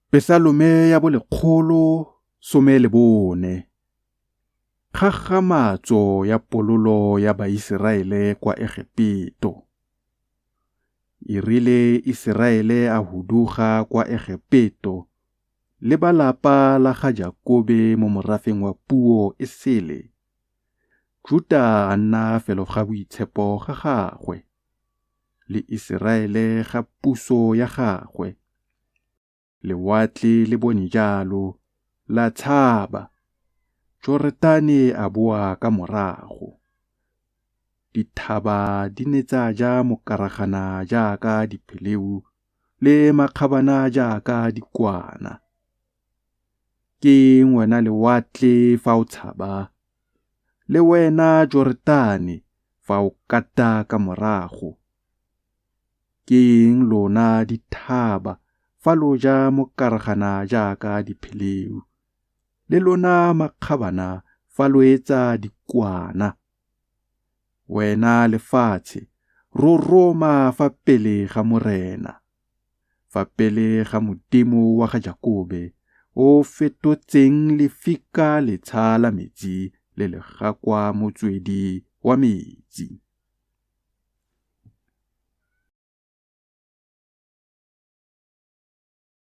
Pesalome ya 114. Kgagamatso ya pololo ya Baiseraele kwa Egipito. E rile Iseraele a huduga kwa Egipito le balapa la ga Jakobe mo morafeng wa puo e sele. Juda a nna felo ga boitshepo ga gagwe, le Iseraele ga puso ya gagwe. Lewatle le bone jalo, la tshaba, Joretane a boa ka morago. Dithaba di ne tsa ja mokaragana jaaka dipheleu le makgabana jaaka dikwana. Ke wena lewatle fa o tshaba, le wena Joretane fa o kata ka morago. Ke lona dithaba fa lo ja mokaragana jaaka dipheleu, le lona makgabana fa lo etsa dikwana. Wena lefatshe, roroma fa pele ga Morena, fa pele ga Modimo wa ga Jakobe, o fetotseng lefika letsha la metsi le legakwa motswedi wa metsi.